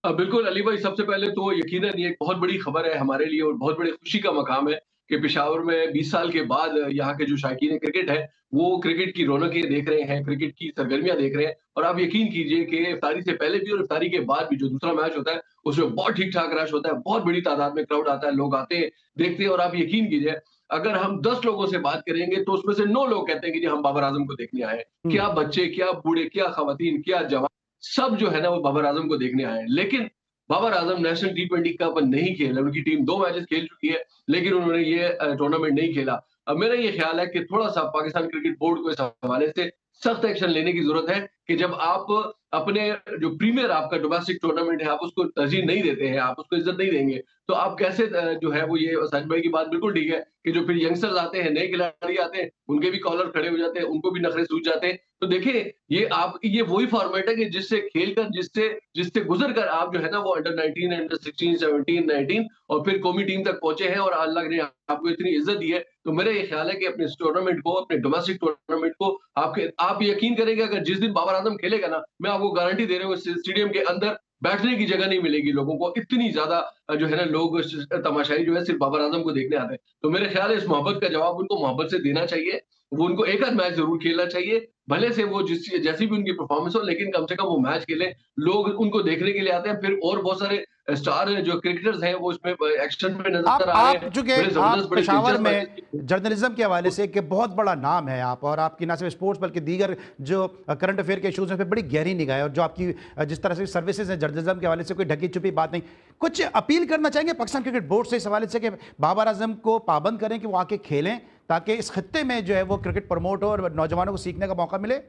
D: बिल्कुल अली भाई, सबसे पहले तो यकीनन ये एक बहुत बड़ी खबर है हमारे लिए और बहुत बड़ी खुशी का मकाम है कि पेशावर में 20 साल के बाद यहाँ के जो शायकीन क्रिकेट है वो क्रिकेट की रौनकें देख रहे हैं, क्रिकेट की सरगर्मियां देख रहे हैं। और आप यकीन कीजिए कि इफ्तारी से पहले भी और इफ्तारी के बाद भी जो दूसरा मैच होता है उसमें बहुत ठीक ठाक रश होता है, बहुत बड़ी तादाद में क्राउड आता है, लोग आते हैं, देखते हैं। और आप यकीन कीजिए, अगर हम 10 लोगों से बात करेंगे तो उसमें से 9 लोग कहते हैं कि जी हम बाबर आजम को देखने आए हैं। क्या बच्चे, क्या बूढ़े, क्या खवातीन, क्या जवान, सब जो है ना वो बाबर आजम को देखने आए हैं। लेकिन बाबर आजम नेशनल टी20 कप नहीं खेला, उनकी टीम 2 मैचेस खेल चुकी है, लेकिन उन्होंने ये टूर्नामेंट नहीं खेला। अब मेरा ये ख्याल है कि थोड़ा-सा पाकिस्तान क्रिकेट बोर्ड को इस हवाले से सख्त एक्शन लेने की जरूरत है कि जब आप अपने जो प्रीमियर आपका डोमेस्टिक टूर्नामेंट है, आप उसको तरजीह नहीं देते हैं, आप उसको इज्जत नहीं देंगे, तो आप कैसे जो है वो ये साजिद भाई की बात बिल्कुल ठीक है कि जो फिर यंगस्टर्स आते हैं, नए खिलाड़ी आते हैं, उनके भी कॉलर खड़े हो जाते हैं, उनको भी नखरे सूझ जाते हैं। तो देखिए, ये वही फॉर्मेट है कि जिससे खेलकर, जिससे जिससे गुज़र कर आप जो है ना वो अंडर 19, अंडर 16, 17, 19 और फिर कौमी टीम तक पहुँचे हैं और अल्लाह ने आपको इतनी इज़्ज़त दी है। तो मेरा ये ख़्याल है कि अपने इस टूर्नामेंट को, अपने डोमेस्टिक टूर्नामेंट को आप यकीन करेंगे, अगर जिस दिन बाबर आज़म खेलेगा ना, मैं आपको गारंटी दे रहा हूँ, इस स्टेडियम के अंदर बैठने की जगह नहीं मिलेगी लोगों को। इतनी ज़्यादा जो है ना लोग तमाशाई जो है सिर्फ़ बाबर आज़म को देखने आते हैं। तो मेरे ख़्याल है इस मोहब्बत का जवाब उनको मोहब्बत से देना चाहिए। वो उनको एक आध मैच ज़रूर खेलना चाहिए। भले से वो जैसी भी उनकी परफ़ॉर्मेंस हो, लेकिन कम से कम वो मैच खेलें। लोग उनको देखने के लिए आते हैं। फिर और बहुत सारे स्टार जो क्रिकेटर्स हैं वो इसमें एक्शन में नज़र आ रहे
A: आप
D: हैं।
A: चूंकि
D: बड़े
A: आप
D: ज़बरदस्त, बड़े
A: पेशावर
D: दिलचस्प
A: में
D: मैचेस।
A: जर्नलिज्म के हवाले से कि बहुत बड़ा नाम है आप, और आपकी ना सिर्फ स्पोर्ट्स बल्कि दीगर जो करंट अफेयर के इशूज़ हैं पे बड़ी गहरी निगाह है, और जो आपकी जिस तरह से सर्विसेज हैं जर्नलिज्म के हवाले से कोई ढकी छुपी बात नहीं। कुछ अपील करना चाहेंगे पाकिस्तान क्रिकेट बोर्ड से इस हवाले से कि बाबर आजम को पाबंद करें कि वो आके खेलें, ताकि इस खत्ते में जो है वो क्रिकेट प्रमोट हो और नौजवानों को सीखने का मौका मिले?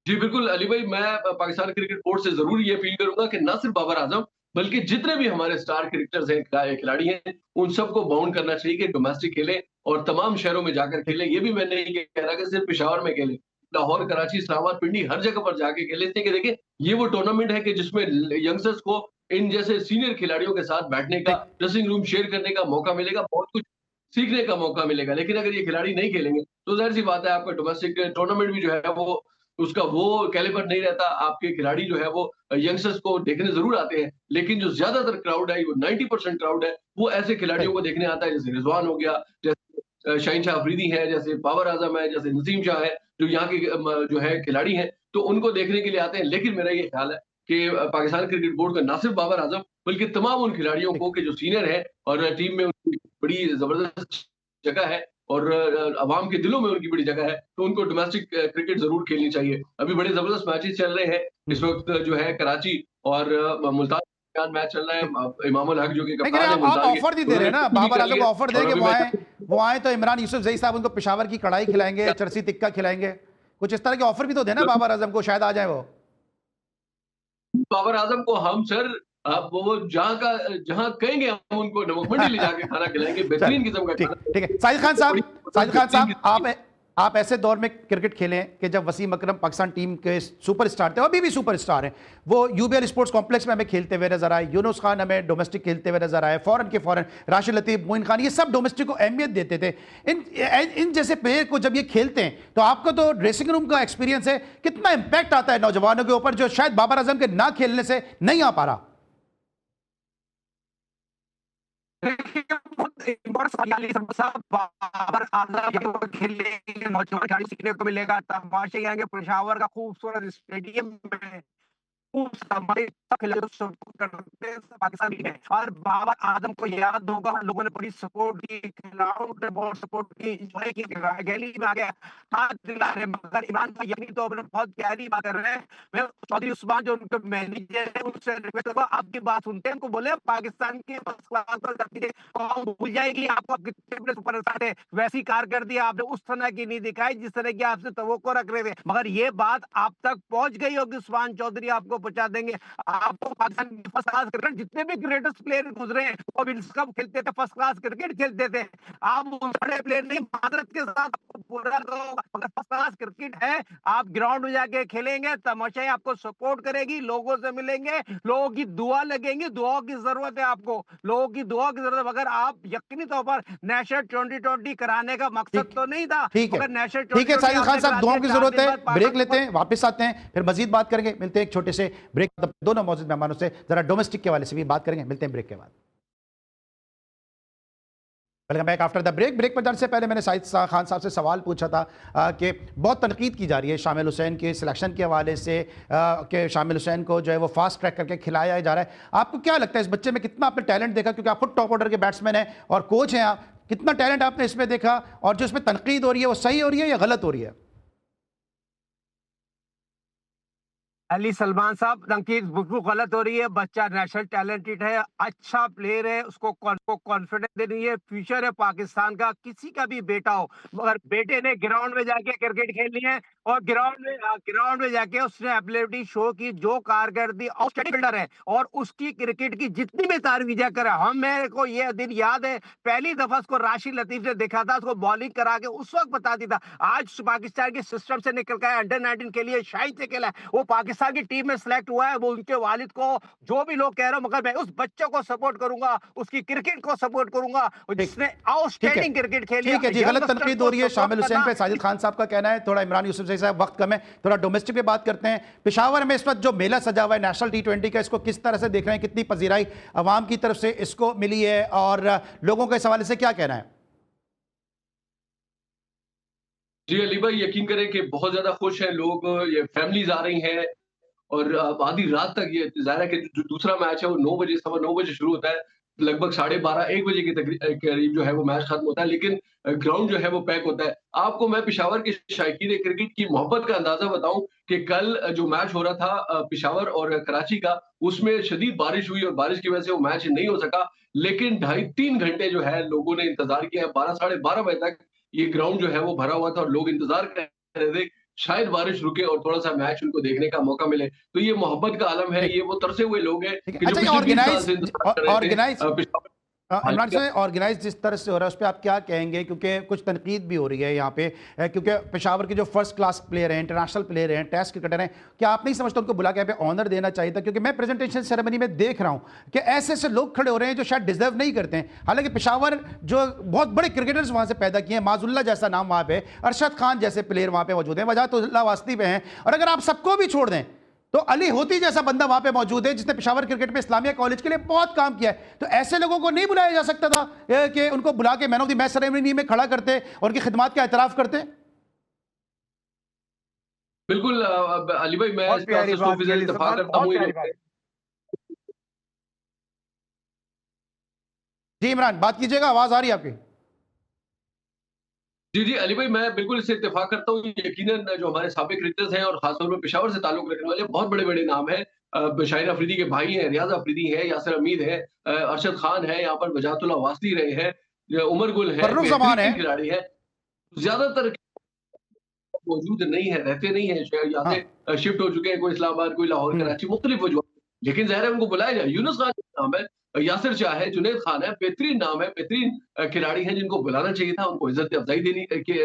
D: जी, बिल्कुल अली भाई, मैं पाकिस्तान क्रिकेट बोर्ड से ज़रूर ये अपील करूँगा कि ना सिर्फ़ बाबर आज़म, बल्कि जितने भी हमारे स्टार क्रिकेटर्स हैं, खिलाड़ी हैं, उन सबको बाउंड करना चाहिए कि डोमेस्टिक खेलें और तमाम शहरों में जाकर खेलें। ये भी मैं नहीं कह रहा कि सिर्फ़ पेशावर में खेलें। लाहौर, कराची, इस्लामाबाद, पिंडी हर जगह पर जाके खेलें। इसलिए कि देखिए, ये वो टूर्नामेंट है कि जिसमें यंगस्टर्स को इन जैसे सीनियर खिलाड़ियों के साथ बैठने का,
A: ठीक।
D: ड्रेसिंग रूम शेयर करने का मौका मिलेगा, बहुत कुछ सीखने का मौका मिलेगा। लेकिन अगर ये खिलाड़ी नहीं खेलेंगे, तो ज़ाहिर-सी बात है आपका डोमेस्टिक टूर्नामेंट भी जो है वो उसका वो कैलिबर नहीं रहता। आपके खिलाड़ी जो है वो यंगस्टर्स को देखने ज़रूर आते हैं, लेकिन जो ज़्यादातर क्राउड है, वो 90% क्राउड है, वो ऐसे खिलाड़ियों को देखने आता है, जैसे रिज़वान हो गया, जैसे शाहीन शाह अफरीदी है, जैसे बाबर आज़म है, जैसे नसीम शाह है, जो यहाँ के जो है खिलाड़ी हैं, तो उनको देखने के लिए आते हैं। लेकिन मेरा ये ख़्याल है कि पाकिस्तान क्रिकेट बोर्ड का ना सिर्फ़ बाबर आज़म, बल्कि तमाम उन खिलाड़ियों को कि जो सीनियर हैं और टीम में उनकी बड़ी ज़बरदस्त जगह है और अवाम के दिलों में उनकी बड़ी जगह है, तो उनको डोमेस्टिक क्रिकेट ज़रूर खेलनी चाहिए। अभी बड़े ज़बरदस्त मैचेस चल रहे हैं। इस वक़्त जो है कराची और मुल्तान के साथ मैच चल रहा है। इमाम उल हक जो कि
A: लेकिन
D: कप्तान है
A: आप
D: मुल्तान के,
A: ऑफर नहीं दे रहे
D: उन्होंने
A: ना,
D: भी
A: बाबर
D: कर
A: आजम को
D: लिया
A: ऑफर
D: और
A: दें कि
D: अभी
A: वो आए तो इमरान यूसुफ जई साहब उनको पेशावर की कढ़ाई खिलाएंगे, चरसी टिक्का खिलाएंगे। कुछ इस तरह के ऑफर भी तो देना बाबर आजम को, शायद आ जाए वो।
D: बाबर आज़म को हम सर वो जहाँ कहेंगे हम उनको नमक मंडी ले जाके खाना खिलाएँगे,
A: चल
D: बेहतरीन किस्म का
A: ठीक
D: खाना।
A: ठीक है। साजिद खान साहब,
D: बड़ी
A: साजिद खान
D: बेहतरीन
A: साहब,
D: किस्म की।
A: आप ऐसे दौर में क्रिकेट खेलें कि जब वसीम अकरम पाकिस्तान टीम के सुपरस्टार थे, अभी भी सुपरस्टार हैं, वो यूबीएल स्पोर्ट्स कॉम्प्लेक्स में हमें खेलते हुए नजर आए, यूनुस खान हमें डोमेस्टिक खेलते हुए नजर आए, फौरन के फौरन राशिद लतीफ, मोइन खान, ये सब डोमेस्टिक को अहमियत देते थे। इन जैसे प्लेयर को जब ये खेलते हैं तो आपको तो ड्रेसिंग रूम का एक्सपीरियंस है, कितना इंपैक्ट आता है नौजवानों के ऊपर जो शायद बाबर आजम के ना खेलने से नहीं आ पा रहा?
C: बाबर आजम खेलने नौजवान खिलाड़ी सीखने को मिलेगा। तमाशे आएंगे पेशावर का खूबसूरत स्टेडियम में, हमारे खिलाड़ी सपोर्ट करते हैं पाकिस्तान की है। और बाबर आजम को याद होगा लोगों ने बड़ी सपोर्ट की, खिलाड़ियों ने बहुत सपोर्ट की, एंजॉय की, गैलरी में आ गया हाथ दिला रहे। मगर इमरान भाई यही तो अपने बहुत प्यारी बात कर रहे हैं। मैं चौधरी उस्मान जो उनके मैनेजर है उनसे रिक्वेस्ट करूंगा, आपकी बात सुनते हैं, उनको बोले पाकिस्तान की फर्स्ट क्लास पर जाती है कौन भूल जाएगी आपको, आप कितने सुपरस्टार थे, वैसी कारकर्दगी आपने उस तरह की नहीं दिखाई जिस तरह की आपसे तवक्को रख रहे थे। मगर ये बात आप तक पहुंच गई होगी, उस्मान चौधरी आपको पहुंचा देंगे। आपको पाकिस्तान की फर्स्ट क्लास क्रिकेट जितने भी ग्रेटेस्ट प्लेयर गुजरे हैं वो विल्स कप खेलते थे, फर्स्ट क्लास क्रिकेट खेलते थे। आप बड़े प्लेयर नहीं, मादरत के साथ आपको पूरा मगर फर्स्ट क्लास क्रिकेट है। आप ग्राउंड में जाके खेलेंगे, तमाशाई आपको सपोर्ट करेगी, लोगों से मिलेंगे, लोगों की दुआ लगेंगी, दुआओं की जरूरत है आपको, लोगों की दुआ की जरूरत है। मगर आप यकीनी तौर पर नेशनल 2020 कराने का मकसद तो नहीं था,
A: ठीक है,
C: मगर नेशनल
A: ठीक है
C: 2020
A: साजिद खान
C: आपने
A: साहब,
C: करा
A: दुआओं
C: दिया।
A: की
C: 4
A: जरूरत
C: दिन
A: है,
C: बाद
A: ब्रेक
C: पाकिस्तान
A: लेते हैं, वापस आते हैं, फिर मजीद बात करेंगे। मिलते हैं एक छोटे से ब्रेक, दोनों मौजूद मेहमानों से जरा डोमेस्टिक के हवाले से भी बात करेंगे। मिलते हैं ब्रेक के बाद। Welcome back after the break. Break पर जाने से पहले मैंने साजिद खान साहब से सवाल पूछा था कि बहुत तनकीद की जा रही है शामिल हुसैन के सिलेक्शन के हवाले से, कि शामिल हुसैन को जो है वो फास्ट ट्रैक करके खिलाया जा रहा है। आपको क्या लगता है इस बच्चे में कितना आपने टैलेंट देखा, क्योंकि आप खुद टॉप ऑर्डर के बैट्समैन हैं और कोच हैं आप, कितना टैलेंट आपने इसमें देखा, और जो इसमें तनकीद हो रही है वो सही हो रही है या गलत हो रही है?
C: अली सलमान साहब, तनकीद बिल्कुल गलत हो रही है। बच्चा नेशनल टैलेंटेड है, अच्छा प्लेयर है, उसको कॉन्फिडेंस देनी है, फ्यूचर है पाकिस्तान का। किसी का भी बेटा हो, मगर बेटे ने ग्राउंड में जाके क्रिकेट खेलनी है और ग्राउंड में जाके उसने एबिलिटी शो की, जो कारकर्दगी, आउटस्टैंडिंग फील्डर है और उसकी क्रिकेट की जितनी भी तारीफ करे। हम, मेरे को ये दिन याद है, पहली दफा उसको राशिद लतीफ ने देखा था, उसको बॉलिंग करा के उस वक्त बता दी था। आज पाकिस्तान के सिस्टम से निकल गया, अंडर 19 के लिए शाहिद से खेला है, वो पाकिस्तान की टीम में सिलेक्ट हुआ है। वो उनके वालिद को, जो भी लोग कह रहे हो, मगर मैं उस बच्चे को सपोर्ट करूंगा, उसकी क्रिकेट को सपोर्ट करूंगा जिसने आउटस्टैंडिंग क्रिकेट खेली।
A: ठीक है जी, गलत तनकीद हो रही है शामिल हुसैन पे। साजिद खान साहब का कहना है, थोड़ा इमरान यूसुफ साहब, वक्त कम है, थोड़ा डोमेस्टिक पे बात करते हैं। पेशावर में इस वक्त जो मेला सजा हुआ है नेशनल T20 का, इसको किस तरह से देख रहे हैं? कितनी पजीराई अवाम की तरफ से इसको मिली है और लोगों के इस हवाले से क्या कहना है?
D: जी अली भाई, यकीन करें कि बहुत ज्यादा खुश हैं लोग, ये फैमिलीज आ रही हैं और आधी रात तक। ये ज़ाहिर है कि जो दूसरा मैच है वो 9 बजे, सवा 9 बजे शुरू होता है। लगभग 12:30 1 बजे के करीब जो है वो मैच खत्म होता है, लेकिन ग्राउंड जो है वो पैक होता है। आपको मैं पेशावर के शायकीन क्रिकेट की मोहब्बत का अंदाजा बताऊं कि कल जो मैच हो रहा था पेशावर और कराची का, उसमें शदीद बारिश हुई और बारिश की वजह से वो मैच नहीं हो सका। लेकिन 2.5-3 घंटे जो है लोगों ने इंतजार किया है। 12 साढ़े 12 बजे तक ये ग्राउंड जो है वो भरा हुआ था और लोग इंतजार कर रहे थे शायद बारिश रुके और थोड़ा-सा मैच उनको देखने का मौका मिले। तो ये मोहब्बत का आलम है, ये वो तरसे हुए लोग हैं कि जो
A: अच्छा,
D: पिछले 20 साल
A: ऑर्गेनाइज
D: से इंतज़ार कर रहे थे पेशावर। हाँ
A: इमरान
D: जी,
A: साहब, ऑर्गेनाइज जिस तरह से हो रहा है उस पर आप क्या कहेंगे? क्योंकि कुछ तनकीद भी हो रही है यहाँ पे, क्योंकि पेशावर के जो फर्स्ट क्लास प्लेयर हैं, इंटरनेशनल प्लेयर हैं, टेस्ट क्रिकेटर हैं, क्या आप नहीं समझते उनको बुला के यहाँ पे ऑनर देना चाहिए था? क्योंकि मैं प्रेजेंटेशन सेरेमनी में देख रहा हूँ कि ऐसे ऐसे लोग खड़े हो रहे हैं जो शायद डिजर्व नहीं करते हैं। हालांकि पेशावर जो बहुत बड़े क्रिकेटर्स वहाँ से पैदा किए हैं, माजुल्ला जैसा नाम वहाँ पे, अरशद खान जैसे प्लेयर वहाँ पे मौजूद हैं, वजाहतुल्लाह वास्ती पे हैं, और अगर आप सबको भी छोड़ दें तो अली होती जैसा बंदा वहां पे मौजूद है जिसने पेशावर क्रिकेट में इस्लामिया कॉलेज के लिए बहुत काम किया है। तो ऐसे लोगों को नहीं बुलाया जा सकता था कि उनको बुला के man of the match ceremony में खड़ा करते और उनकी खिदमत का एतराफ करते?
D: बिल्कुल अली भाई, मैं
C: बहुत
D: इस बात
C: प्यारी
D: से
C: बात
D: 100%
C: अली
D: इत्तेफाक
C: सलमान,
D: करता
C: बहुत
D: हूँ।
C: प्यारी बात।
A: जी इमरान, बात कीजिएगा, आवाज आ रही है आपकी।
D: जी, जी, अली भाई, मैं बिल्कुल इससे इत्तेफ़ाक करता हूँ। यकीनन जो हमारे साबिक़ क्रिकेटर्स हैं और ख़ास तौर पे पेशावर से ताल्लुक़ रखने वाले बहुत बड़े-बड़े नाम हैं। शाहिन अफ़रीदी के भाई हैं, रियाज़ अफ़रीदी हैं, यासिर हमीद हैं, अरशद खान है, यहाँ पर वजाहतुल्लाह वास्ती रहे हैं, उमर गुल है,
A: फर्रुख जमान है।
D: बेहतरीन खिलाड़ी हैं। ज़्यादातर मौजूद नहीं है, रहते नहीं हैं, शायद यहाँ
A: हाँ,
D: से शिफ्ट हो चुके हैं, कोई इस्लामाबाद, कोई लाहौर, कराची, मुख्तलिफ वजूहात। लेकिन ज़ाहिर है उनको बुलाया जाए। यूनुस खान नाम है, यासिर शाह है, जुनैद खान है, बेहतरीन नाम है, बेहतरीन खिलाड़ी हैं जिनको बुलाना चाहिए था, उनको इज़्ज़त अफ़ज़ाई देनी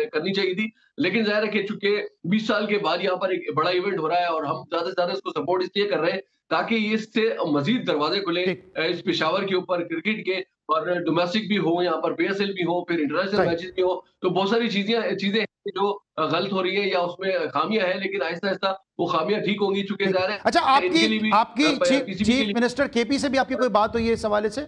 D: करनी चाहिए थी। लेकिन ज़ाहिर है कि चूँकि 20 साल के बाद यहाँ पर एक बड़ा इवेंट हो रहा है और हम ज़्यादा से ज़्यादा इसको सपोर्ट इसलिए कर रहे हैं ताकि इससे मज़ीद दरवाज़े खुले
A: ठीक,
D: इस पेशावर के ऊपर क्रिकेट के, और डोमेस्टिक भी हो, यहाँ पर PSL भी हो, फिर इंटरनेशनल
A: सही।
D: मैचेज़ भी हो। तो बहुत सारी चीज़ें हैं जो गलत हो रही है या उसमें खामियां हैं, लेकिन आहिस्ता-आहिस्ता वो खामियां ठीक होंगी, चूँकि
A: ठीक।
D: ज़ाहिर है
A: अच्छा,
D: इनके लिए
A: आपकी
D: भी
A: आपकी
D: पीसीबी के
A: चीफ
D: लिए।
A: मिनिस्टर केपी से भी आपकी कोई बात हुई है इस हवाले से?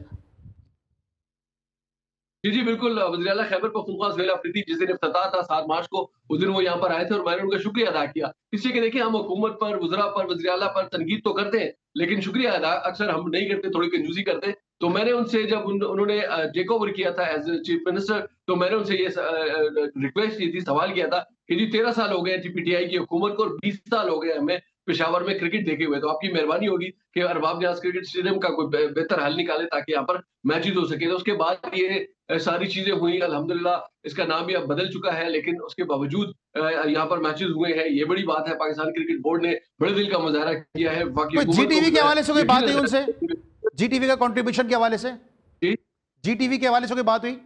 D: जी, जी, बिल्कुल। वज़ीर आला खैबर पख्तूनख्वा सुहेल अफरीदी जिस दिन इफ्तिताह था 7 मार्च को, उस दिन वो यहाँ पर आए थे और मैंने उनका शुक्रिया अदा किया। इसलिए कि देखिए, हम हुकूमत पर, वज़रा पर, वज़ीर आला पर तनकीद तो करते हैं, लेकिन शुक्रिया अदा अक्सर हम नहीं करते, थोड़ी कंजूसी करते हैं। तो मैंने उनसे जब उन्होंने टेक ओवर किया था एज़ चीफ मिनिस्टर, तो मैंने उनसे ये रिक्वेस्ट की थी, सवाल किया था कि जी 13 साल हो गए हैं पीटीआई की हुकूमत को और 20 साल हो गए हमें पेशावर में क्रिकेट देखे हुए। तो आपकी मेहरबानी होगी कि अरबाब न्याज़ क्रिकेट स्टेडियम का कोई बेहतर हल निकालें ताकि यहाँ पर मैचेज़ हो सके। तो उसके बाद ये सारी चीज़ें हुई, अल्हम्दुलिल्लाह इसका नाम भी अब बदल चुका है, लेकिन उसके बावजूद यहाँ पर मैचेज़ हुए हैं। ये बड़ी बात है, पाकिस्तान क्रिकेट बोर्ड ने बड़े दिल का मुज़ाहरा किया है। बाकी
A: कोई
D: हुकूमत को
A: जीटीवी
D: भी
A: के
D: मैं
A: हवाले से कोई बात हुई
D: यकीन
A: उनसे? जीटीवी का कंट्रीब्यूशन के हवाले से?
D: जी।
A: जीटीवी के हवाले से कोई बात हुई?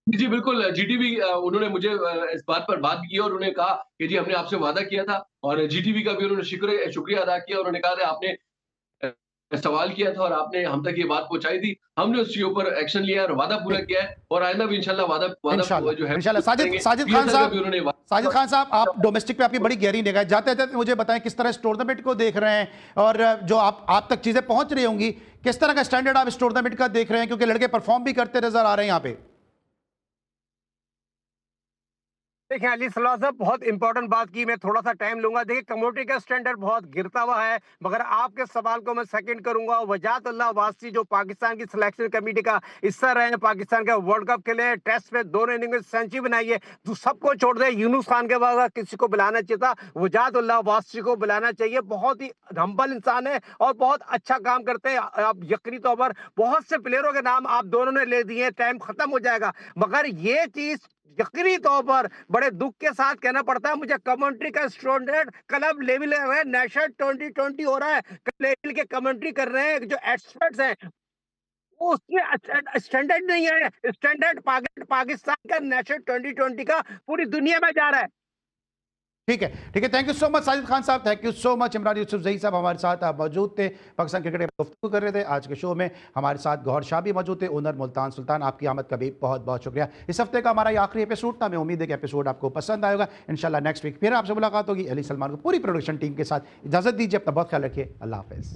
D: जी, बिल्कुल। जीटीवी उन्होंने मुझे इस बात पर बात की और उन्होंने कहा कि जी हमने आपसे वादा किया था, और जीटीवी का भी उन्होंने शुक्रिया अदा किया। उन्होंने कहा था आपने सवाल किया था और आपने हम तक ये बात पहुँचाई थी। हमने उसके ऊपर एक्शन लिया और वादा पूरा
A: ठीक,
D: किया है, और आइंदा भी इंशाल्लाह वादा
A: इंशाल्लाह
D: जो है
A: इंशाल्लाह। साजिद
D: करेंगे।
A: साजिद खान
D: PSL का भी
A: साहब,
D: उन्होंने
A: साजिद खान साहब, आप डोमेस्टिक पे आपकी बड़ी गहरी निगाह है। जाते जाते मुझे बताएं किस तरह इस टूर्नामेंट को देख रहे हैं, और जो आप तक चीजें पहुंच रही होंगी, किस तरह का स्टैंडर्ड आप इस टूर्नामेंट का देख रहे हैं? क्योंकि लड़के परफॉर्म भी करते नजर आ रहे हैं यहाँ पे।
C: देखिए अली सलाह साहब बहुत इंपॉर्टेंट बात की, मैं थोड़ा सा टाइम लूंगा। देखिए कम्युनिटी का स्टैंडर्ड बहुत गिरता हुआ है, मगर आपके सवाल को मैं सेकंड करूंगा। वजातुल्लाह वासी जो पाकिस्तान की सिलेक्शन कमेटी का हिस्सा रहे हैं, पाकिस्तान का वर्ल्ड कप खेले, टेस्ट में 2 इनिंग में सेंचुरी बनाई है, तो सबको छोड़ दे। यूनुस खान के बाद किसी को बुलाना चाहिए था, वजातुल्लाह वासी को बुलाना चाहिए। बहुत ही हम्बल इंसान है और बहुत अच्छा काम करते हैं। आप यकीनी तौर पर बहुत से प्लेयरों के नाम आप दोनों ने ले दिए, टाइम खत्म हो जाएगा, मगर ये चीज यकीनी तौर पर बड़े दुख के साथ कहना पड़ता है मुझे, कमेंट्री का स्टैंडर्ड क्लब लेवल है, नेशनल 2020 हो रहा है, लेवल के कमेंट्री कर रहे हैं जो एक्सपर्ट्स हैं, वो उसमें स्टैंडर्ड नहीं है। स्टैंडर्ड पाकिस्तान का नेशनल 2020 का पूरी दुनिया में जा रहा है।
A: ठीक है, ठीक है। Thank you so much Sajid Khan साहब, thank you so much. Imran Yusuf Zahi साहब हमारे साथ मौजूद थे, पाकिस्तान क्रिकेट में गुफ्तगू कर रहे थे। आज के शो में हमारे साथ गौहर शाह भी मौजूद थे, ओनर मुल्तान सुल्तान। आपकी आमद का भी बहुत बहुत शुक्रिया। इस हफ्ते का हमारा ये आखिरी एपिसोड था, मैं उम्मीद है कि एपिसोड आपको पसंद आएगा। इंशाल्लाह नेक्स्ट वीक फिर आपसे मुलाकात होगी। अली सलमान को पूरी प्रोडक्शन टीम के साथ इजाज़त दीजिए, अपना बहुत ख्याल रखिए। अल्लाह हाफिज़।